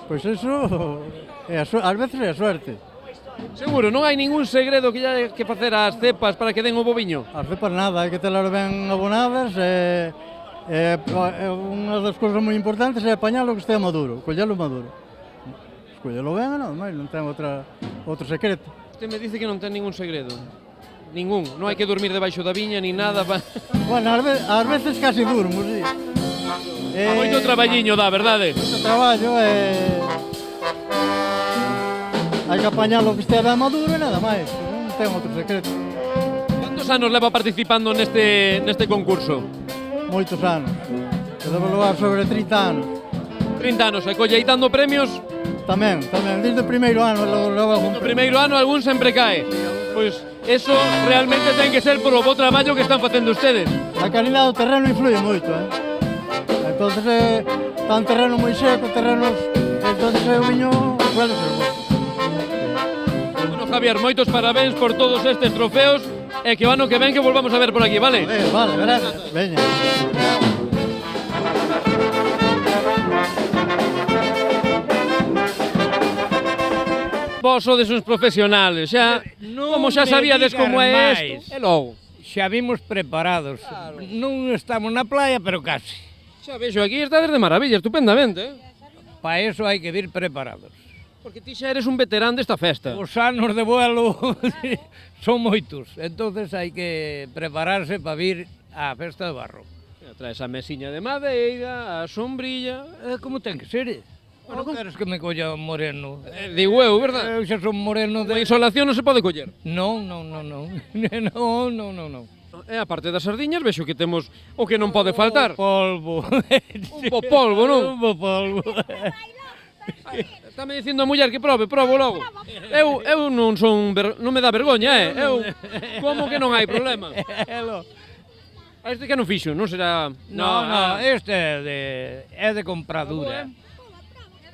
Pois eso, ás veces é a suerte. Seguro, non hai ningún segredo que hai que facer ás cepas para que den o bo viño? As cepas nada, hai que telas ben abonadas unha das cousas moi importantes é apañalo que estea maduro, collelo maduro. Escollelo ben, non ten outro secreto. Usted me dice que non ten ningún segredo. Ningún, non hai que dormir debaixo da viña ni nada. Bueno, ás veces casi durmo, sí. Moito traballiño dá, verdade? Moito traballo hai que apañalo que estea ben maduro e nada máis, non ten outro secreto. Cantos anos leva participando neste concurso? Moitos anos. Eu debo levar sobre 30 anos. 30 anos, e colleitando premios? Tamén, desde o primeiro ano levo algún. No primeiro ano algún sempre cae. Pois eso realmente ten que ser por o bo traballo que están facendo ustedes. A calidad do terreno influye moito, Entonces está un terreno moi seco, entonces o viño suele ser bo. Bueno, Javier, moitos parabéns por todos estes trofeos e que o ano que ven que volvamos a ver por aquí, vale? Vale, gracias. Veña. Vos sodes uns profesionales, xa, como xa sabíades como é isto, e logo. Xa vimos preparados, non estamos na playa, pero casi. Xa vexo aquí, estades de maravilla, estupendamente, Pa eso hai que vir preparados. Porque ti xa eres un veterán desta festa. Os anos de vuelo son moitos, entonces hai que prepararse para vir á festa de barro. Traes a mesiña de madeira, a sombrilla... Como ten que ser? Bueno, queres que me colla moreno? Digo eu, verdad? Eu xa son moreno de... A insolación non se pode coller? Non. E a parte das sardiñas, vexo que temos o que non pode faltar. Polvo. Un po polvo, non? Un po polvo. Está me dicindo a muller que probo logo. Eu non son, non me dá vergoña, eu como que non hai problema. A este que non fixo, non será... No, este é de compradura.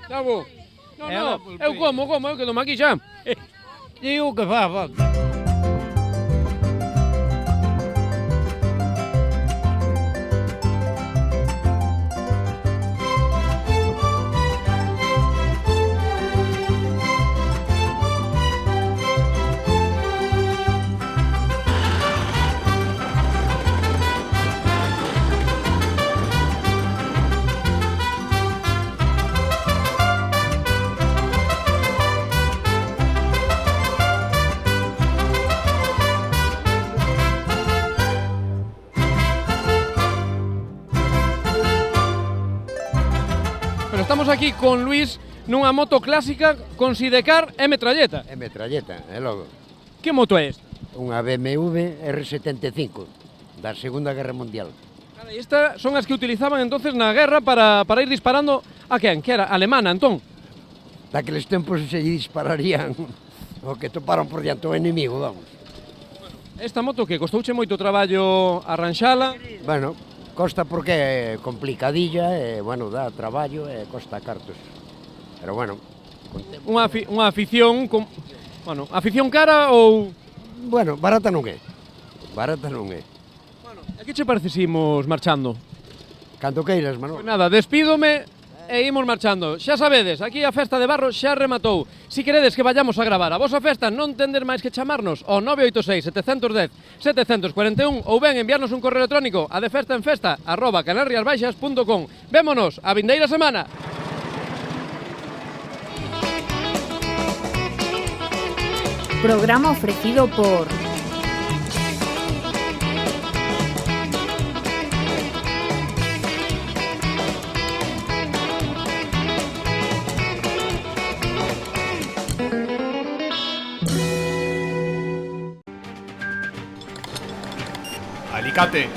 Está bo. No, eu como, eu quedo aquí xa. Digo que fa. Estamos aquí con Luis nunha moto clásica con sidecar e metralleta. É metralleta, é logo. Que moto é esta? Unha BMW R75 da Segunda Guerra Mundial. Cara, estas son as que utilizaban entonces na guerra para ir disparando a quen? Que era? Alemana, entón? Daqueles tempos se dispararían o que toparon por diante o inimigo, vamos. Esta moto que costouche moito traballo arranxala? Bueno, costa porque é complicadilla e, bueno, dá traballo e costa cartos. Pero, bueno... Unha afición... Bueno, afición cara ou... Bueno, barata non é. Barata non é. Bueno, e que che parece se imos marchando? Cando queiras, Manolo. Pues nada, despídome e imos marchando. Xa sabedes, aquí a festa de Barro xa rematou. Si queredes que vayamos a gravar a vosa festa, non tender máis que chamarnos ao 986-710-741 ou ben enviarnos un correo electrónico a defestaenfesta@canariasbaixas.com. Vémonos a vindeira semana. Programa ofrecido por Alicate.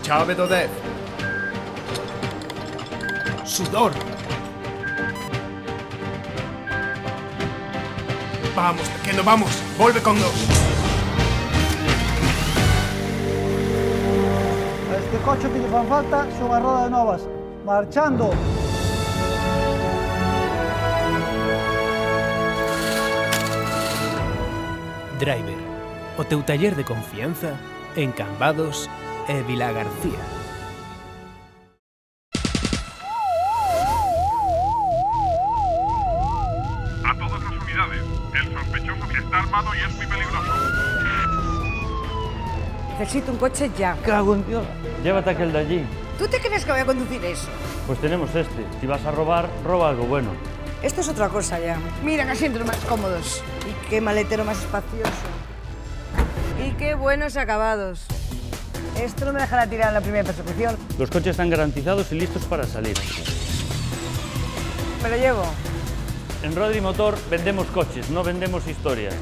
Chave do 10. Sudor. Vamos, pequeno, vamos. Volve con nos. Este coche que lle fan falta son as rodas novas. Marchando. Driver, o teu taller de confianza en Cambados e Vilagarcía. A todas las unidades, el sospechoso que está armado y es muy peligroso. Necesito un coche ya. Cago en Dios. Llévate aquel de allí. ¿Tú te crees que voy a conducir eso? Pues tenemos este. Si vas a robar, roba algo bueno. Esto es otra cosa ya. Mira, qué asientos más cómodos. Y qué maletero más espacioso. Y qué buenos acabados. Esto no me dejará tirar en la primera persecución. Los coches están garantizados y listos para salir. Me lo llevo. En Rodri Motor vendemos coches, no vendemos historias.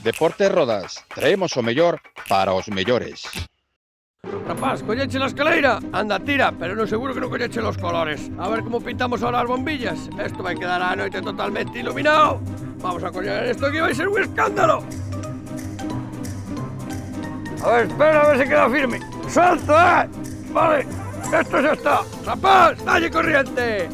Deportes Rodas, traemos o mellor para os mellores. Rapaz, colleche la escalera? Anda, tira, pero no seguro que no colleche los colores. A ver cómo pintamos ahora las bombillas. Esto va a quedar a noite totalmente iluminado. Vamos a collar esto que va a ser un escándalo. A ver, espera, a ver si queda firme. ¡Salta! Vale, esto ya está. Rapaz, dalle corriente.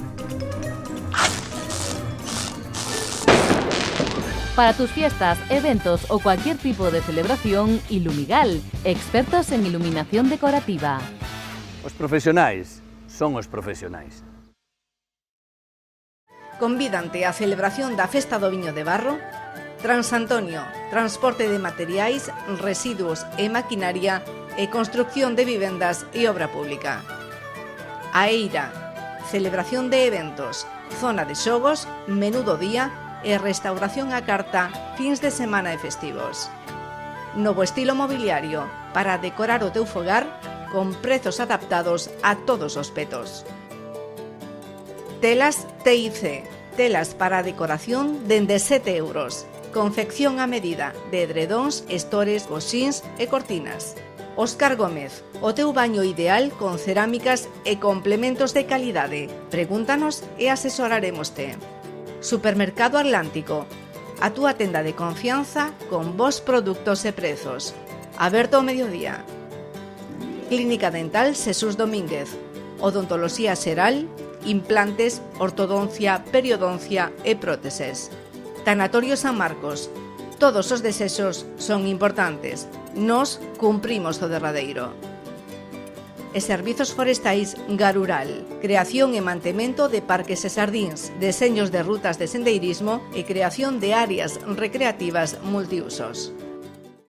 Para tus fiestas, eventos o cualquier tipo de celebración, Ilumigal, expertos en iluminación decorativa. Os profesionais son os profesionais. convídante á celebración da Festa do Viño de Barro, Transantonio, transporte de materiais, residuos e maquinaria e construcción de vivendas e obra pública. A Eira, celebración de eventos, zona de xogos, menú do día e restauración á carta fins de semana e festivos. Novo estilo mobiliario para decorar o teu fogar con prezos adaptados a todos os petos. Telas TIC, telas para decoración dende 7 euros. Confección a medida de edredóns, estores, coxíns e cortinas. Óscar Gómez, o teu baño ideal con cerámicas e complementos de calidade. Pregúntanos e asesoraremoste. Supermercado Atlántico, a túa tenda de confianza con bons produtos e prezos. Aberto ao mediodía. Clínica Dental Xesús Domínguez, odontoloxía xeral, implantes, ortodoncia, periodoncia e próteses. Tanatorio San Marcos. Todos os desexos son importantes. Nos cumprimos o derradeiro. E Servizos Forestais Garural. Creación e mantemento de parques e sardíns, deseños de rutas de sendeirismo e creación de áreas recreativas multiusos.